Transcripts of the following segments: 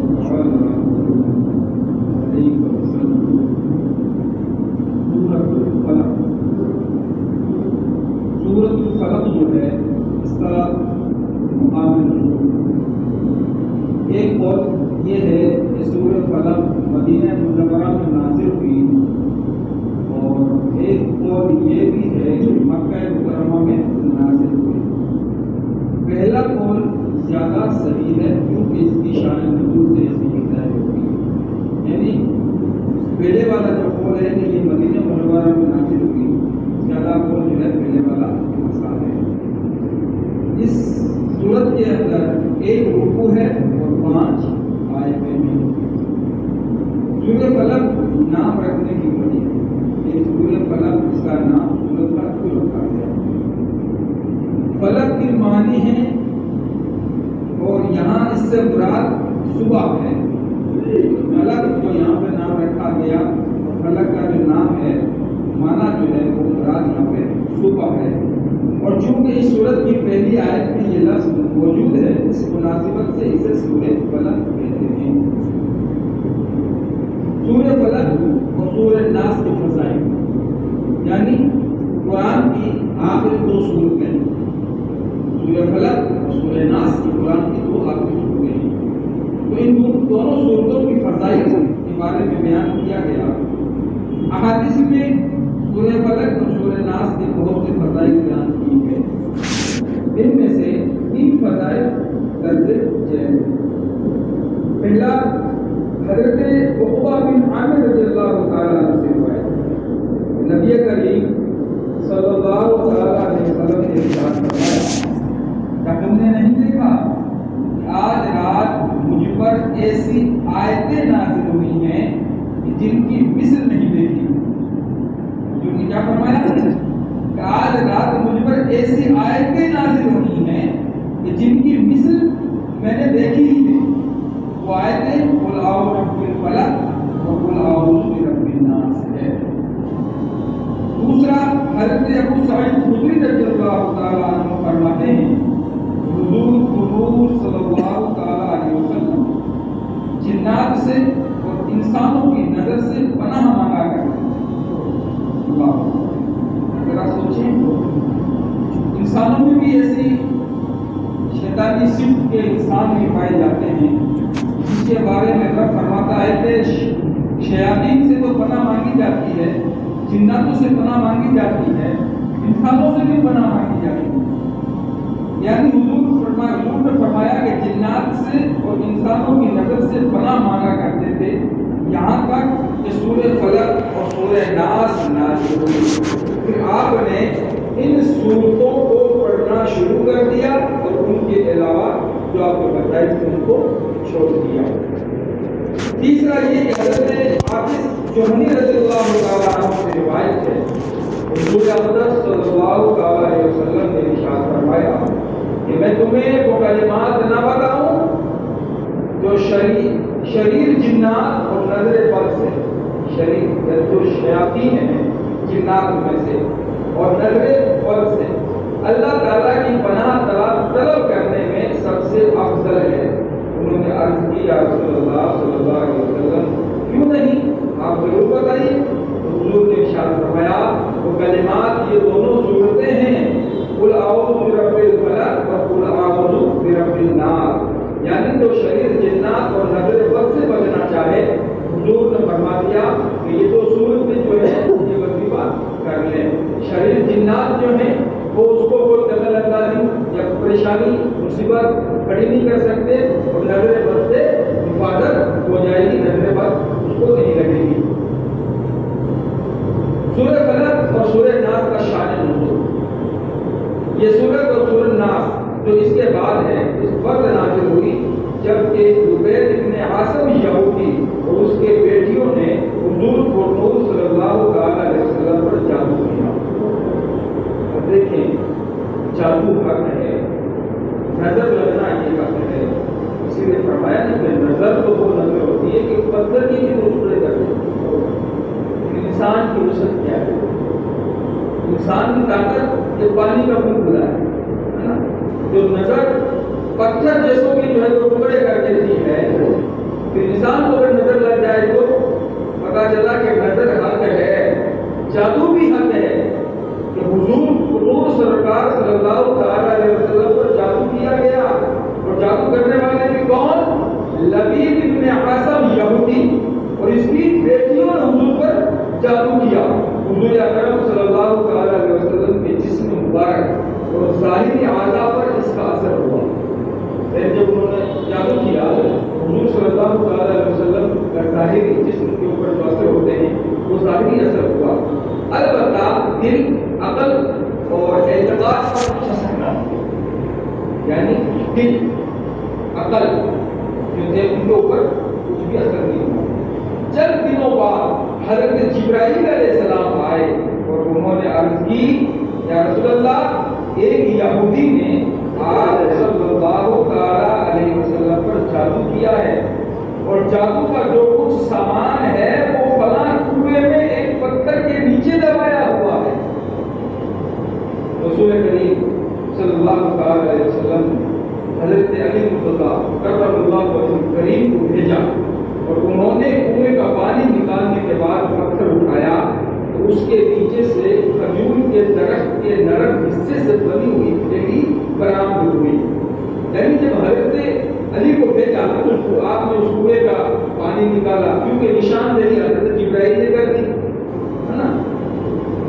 سورۃ الفلق جو ہے اس کا مقام ایک قول یہ ہے کہ سورۃ الفلق مدینہ منورہ میں نازل ہوئی، اور ایک قول یہ بھی ہے کہ مکہ مکرمہ میں نازل ہوئی۔ پہلا قول زیادہ صحیح ہے کیونکہ اس کی شان نزول سے ایسی ظاہر ہوتی ہے، یعنی پہلے والا جو قول ہے کہ یہ مدینہ منورہ میں نازل ہوئی، زیادہ قول جو ہے پہلے والا مسئلہ ہے۔ اس صورت کے اندر ایک رکوع ہے اور 5 آیتیں ہیں۔ سورۃ فلق نام رکھنے کی وجہ ہے، یہ سورۃ فلق اس کا نام سورۃ فلق کیوں رکھا گیا؟ فلق کی معنی ہے، اور یہاں اس سے مراد صبح ہے۔ فلق جو یہاں پہ نام رکھا گیا، فلق کا جو نام ہے معنی جو ہے وہ مراد یہاں پہ صبح ہے، اور چونکہ اس سورت کی پہلی آیت میں یہ لفظ موجود ہے، اس مناسبت سے اسے سورۃ فلق کہتے ہیں۔ سورۃ فلق اور سورۃ ناس کے فضائل، یعنی قرآن کی آخر 2 سورتیں، سورۃ فلق اور سورۃ ناس کی قرآن کی 2 آخری سورتیں ہیں، تو ان دونوں سورتوں کی فضائل کے بارے میں بیان کیا گیا۔ احادیث میں سورۃ فلق اور سورۃ ناس کے بہت سے فضائل بیان کیے گئے، ان میں سے 3 فضائل درج ذیل۔ پہلا حضرت عقبہ بن عامر رضی اللہ تعالیٰ عنہ سے روایت، نبی کریم صلی اللہ علیہ وسلم نے ارشاد فرمایا، کیا تم نے نہیں دیکھا کہ آج رات مجھ پر ایسی آیتیں نازل ہوئی ہیں جن کی مثل نہیں دیکھی؟ جو نے کیا فرمایا کہ آج رات مجھ پر ایسی آیتیں نازل ہوئی ہیں کہ جن کی مثل میں نے دیکھی ہی نہیں۔ وہ آیتیں قل اعوذ برب الفلق و قل اعوذ برب الناس ہے۔ دوسرا حضرت ابو سعید خدری رضی اللہ تعالیٰ عنہ فرماتے ہیں، حضور صلی اللہ تعالیٰ علیہ وسلم جنات سے اور انسانوں کی نظر سے پناہ مانگا کرتے ہیں۔ ذرا سوچیں، انسانوں میں بھی ایسی شیطانی صفت کے انسان بھی پائے جاتے ہیں جس کے بارے میں رب فرماتا ہے کہ شیاطین سے تو پناہ مانگی جاتی ہے، جناتوں سے پناہ مانگی جاتی ہے، انسانوں سے بھی پناہ مانگی جاتی ہے۔ یعنی حضور نے فرمایا کہ جنات سے اور انسانوں کی نظر سے پناہ مانگا کرتے تھے، یہاں تک کہ سورۃ فلق اور سورۃ ناس نازل ہوئی۔ پھر آپ نے ان سورتوں کو پڑھنا شروع کر دیا اور ان کے علاوہ جو آپ کو بتائی تھی ان کو چھوڑ دیا۔ تیسرا یہ کہ حضرت حافظ جوہنی رضی اللہ تعالیٰ عنہ سے روایت ہے، حضور اقدس صلی اللہ علیہ وسلم نے ارشاد فرمایا کہ میں تمہیں وہ کلمات نہ بتاؤں جو شریر جنات اور نظر بد سے، شریر جو شیاطین ہیں جنات میں سے اور نظر بد سے اللہ تعالیٰ کی پناہ طلب کرنے میں سب سے افضل ہے۔ انہوں نے عرض کی، یا رسول اللہ صلی اللہ علیہ وسلم کیوں نہیں، آپ ضرور بتائیے۔ حضور نے ارشاد فرمایا وہ کلمات یہ دونوں صورتیں ہیں، قل اعوذ برب الفلق و قل اعوذ برب الناس، یعنی جو شریر جنات اور نظر بد سے بچنا چاہے حضور نے فرما دیا کہ یہ 2 صورتیں جو ہے یہ وظیفہ کر لیں۔ شریر جنات جو ہیں وہ اس کو کوئی دخل اندازی یا پریشانی مصیبت کھڑی نہیں کر سکتے، اور نظر بد سے حفاظت ہو جائے گی، نظر بد اس کو نہیں لگے گی۔ سورۃ فلق اور سورۃ ناس کا شان نزول، یہ سورۃ اور سورۃ ناس جو اس کے بعد ہے اس وقت نازل ہوئی جب کہ زبیر ابن عاصم یہودی اور اس کے بیٹیوں نے حضور صلی اللہ علیہ وسلم پر جادو کیا۔ اور دیکھیں جادو حق ہے، نظر لگنا یہ حق ہے، اسی نے فرمایا نہیں کہ نظر تو وہ نظر ہوتی ہے کہ پتھر کی بھی دوسرے کرتے، انسان کی وسعت کیا ہے؟ انسان کی طاقت یہ پانی کا منہ کھلا ہے نا، جو نظر پتھر جیسوں کی جو ہے وہ ٹکڑے کر دیتی ہے، لبید ابن عاصم یہودی اور اس کی بیٹیوں نے حضور پر جادو کیا. حضور اکرم صلی اللہ علیہ وسلم کے جسم مبارک اور ظاہری اعضاء پر اس کا اثر ہوا. جب انہوں نے جادو کیا حضور صلی اللہ علیہ وسلم کا ظاہری جسم کے اوپر جو اثر ہوتے ہیں وہ ظاہری اثر ہوا. البتہ دل، عقل اور اعتقاد پر کچھ اثر نہ ہوا. یعنی دل، عقل جو تھے ان کے اوپر کچھ بھی اثر نہیں ہوا. چند دنوں بعد حضرت جبرائیل علیہ السلام آئے اور انہوں نے عرض کی یا رسول اللہ ایک یہودی نے آپ صلی اللہ علیہ وسلم پر جادو کیا ہے اور جادو کا جو کچھ سامان ہے وہ فلاں کنویں میں ایک پتھر کے نیچے دبایا ہوا ہے. رسول کریم صلی اللہ علیہ وسلم حضرت علی مرتضیٰ کرم اللہ وجہہ کریم کو بھیجا اور انہوں نے کنویں کا پانی نکالنے کے بعد پتھر اٹھایا تو اس کے نیچے سے کھجور کے درخت کے نرم حصے سے بنی ہوئی پھیلی برآمد ہوئی. یعنی جب حضرت علی کو بھیجا تو آپ نے اس کنویں کا پانی نکالا کیونکہ نشاندہی حضرت جبرائیل نے کر دی ہے نا.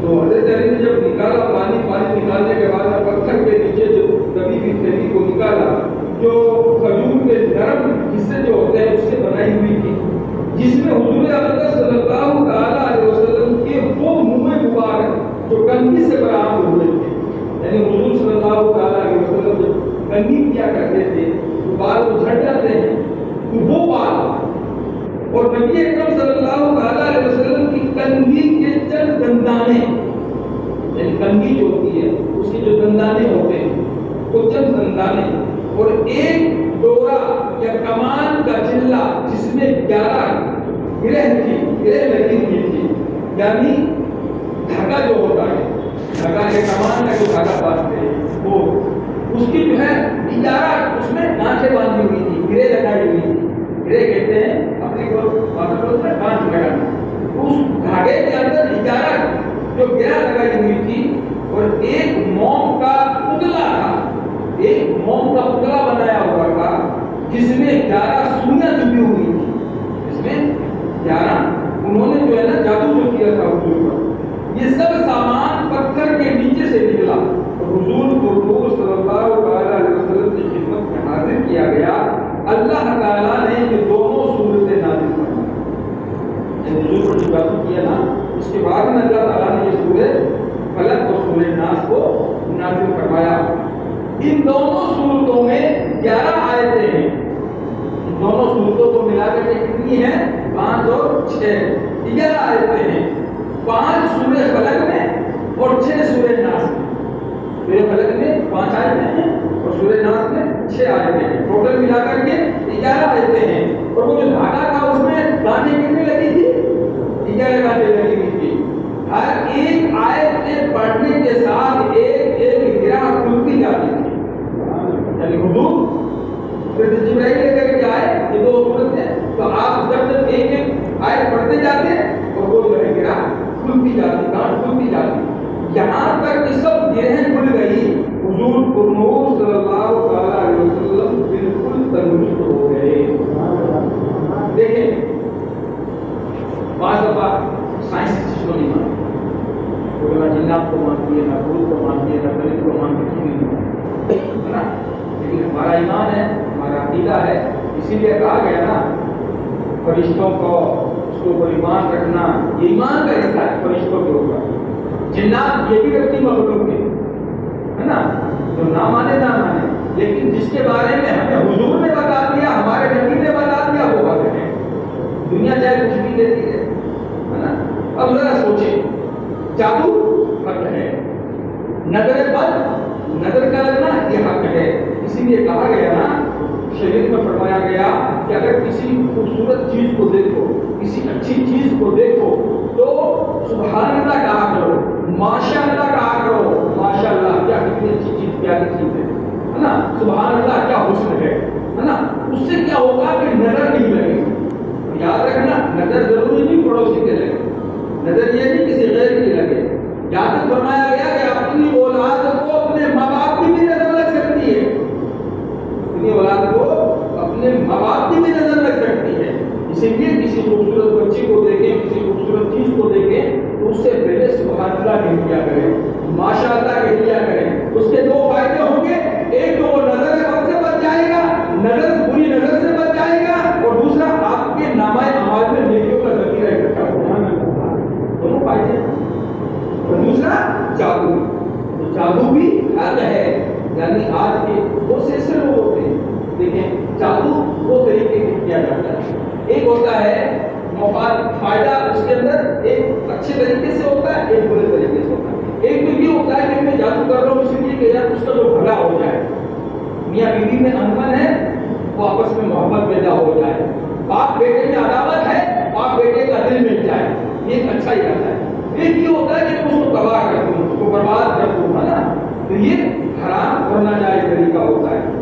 تو حضرت علی نے جب نکالا پانی نکالنے کے بعد پتھر کے نیچے جو دبی ہوئی تھیلی کو نکالا جو کھجور کے نرم حصے جو ہوتے ہیں اس سے بنائی ہوئی تھی جس میں حضور اکرم صلی اللہ علیہ وسلم کے وہ منہ مبارک جو کنگھی سے برآمد ہوئے تھے. یعنی حضور صلی اللہ علیہ وسلم جب کنگھی کیا کرتے تھے تو بال کو جھڑ جاتے ہیں تو وہ بال اور نبی اکرم صلی اللہ علیہ وسلم کی کنگھی کے چند دندانے یعنی کنگھی جو ہوتی ہے اس کے جو دندانے ہوتے ہیں وہ چند دندانے اور ایک ڈورا یا کمان کا چلا جس میں 11 گرہ لگی ہوئی تھی. یعنی دھاگا جو ہوتا ہے دھاگا کے کمان کا جو دھاگا باندھتے ہیں وہ اس کی جو ہے 11 اس میں گانٹھیں باندھی ہوئی تھی گرہ لگائی ہوئی تھی. گرہ کہتے ہیں اپنے کو گانٹھ لگانا. اس دھاگے کے اندر 11 جو گرہ لگائی ہوئی تھی اور ایک موم کا پتلا تھا. ایک موم کا پتلا بنایا ہوا تھا جس میں 11 سوئیاں چبھی ہوئی تھی. اس میں 11 انہوں نے جو ہے نا جادو جو کیا تھا حضور پر یہ سب سامان پتھر کے نیچے سے نکلا اور حضور صلی اللہ علیہ وسلم کی خدمت میں حاضر کیا گیا. اللہ تعالیٰ نے یہ دونوں صورتیں نازل فرمائی. جب حضور پر جادو کیا نا اس کے بعد میں اللہ تعالیٰ نے یہ سورۃ فلق اور سورۃ ناس کو نازل فرمایا. ان دونوں صورتوں میں 11 آیتیں ہیں. ان دونوں صورتوں کو ملا کر کے کتنی ہیں 5 اور 6 11 آیتیں ہیں. 5 سورہ فلق میں اور 6 سورہ ناس میں. سورہ فلق میں 5 آیتیں ہیں اور سورہ ناس میں 6 آیتیں ہیں. ٹوٹل ملا کر کے 11 آیتیں ہیں. اور وہ جو دھاگا تھا اس میں گانٹھیں کتنی لگی تھی 11 گانٹھیں لگی ہوئی تھی. ہر ایک آیت کے پڑھنے کے ساتھ ایک ایک گرہ کھلتی جاتی تھی. یعنی حضور پھر جبرائیل لے کر کے آئے یہ 2 صورت ہیں تو آپ جب جب ایک ایک آیت پڑھتے جاتے اور وہ جو ہے گرہ کھلتی جاتی گانٹھ کھلتی جاتی. یہاں تک کہ سب گرہیں کھل گئی حضور نور صلی اللہ علیہ وسلم بالکل تندرست ہو گئے. دیکھیں بعض دفعہ سائنس کی چیز کو نہیں مانتی. وہ نہ جنات کو مانتی ہے نہ بھوت کو مانتی ہے نہ پرند کو مانتی ہے نا. لیکن ہمارا ایمان ہے ہمارا عقیدہ ہے اسی لیے کہا گیا نا فرشتوں کو اس کے اوپر ایمان رکھنا یہ ایمان کا حصہ ہے. فرشتوں کے اوپر جنات یہ بھی رکھتی مخلوق ہے نا جو نہ مانے لیکن جس کے بارے میں ہمیں حضور نے بتا دیا ہمارے نبی نے بتا دیا وہ بات ہے. دنیا چاہے کچھ بھی دیتی ہے نا. اب ذرا سوچیں جادو حق ہے نظر بد نظر کا لگنا یہ حق ہے. اسی لیے کہا گیا نا شریعت میں فرمایا گیا کہ اگر کسی خوبصورت چیز کو دیکھو کسی اچھی چیز کو دیکھو تو سبحان اللہ کہا کرو ماشاء اللہ کہا کرو. ماشاء اللہ کیا کتنی اچھی چیز پیاری چیز ہے نا. سبحان اللہ کیا حسن ہے نا. اس سے کیا ہوگا کہ نظر نہیں لگے. یاد رکھنا نظر ضروری نہیں پڑوسی کے لگے. نظر یہ نہیں کسی غیر کی لگے. یہاں تک فرمایا گیا کہ اپنی اولاد کو اپنے ماں باپ کی بھی نظر لگ سکتی ہے. اپنی اولاد کو اپنے ماں باپ کی بھی نظر کی نظر سے بچ جائے گا، اور دوسرا آپ کے نامہ اعمال میں نیکیوں کا ذخیرہ اکٹھا ہوگا، دونوں فائدے۔ اور دوسرا جادو، تو جادو بھی حق ہے، یعنی آج کے بہت سے ایسے لوگ ہوتے ہیں، دیکھیں جادو دو طریقے سے کیا جاتا ہے، ایک ہوتا ہے مفاد فائدہ اس کے اندر ایک اچھے طریقے سے ہوتا ہے، ایک برے طریقے سے ہوتا ہے۔ ایک تو یہ ہوتا ہے کہ میں جادو کر رہا ہوں اس لیے کہ یار اس کا جو بھلا ہو جائے، میاں بیوی میں انبن ہے وہ آپس میں محبت پیدا ہو جائے، باپ بیٹے میں عداوت ہے باپ بیٹے کا دل مل جائے، یہ ایک اچھا ارادہ ہے۔ ایک یہ ہوتا ہے کہ تم اس کو تباہ کر دوں، اس کو برباد کر دوں، ہے نا، تو یہ حرام اور ناجائز طریقہ ہوتا ہے۔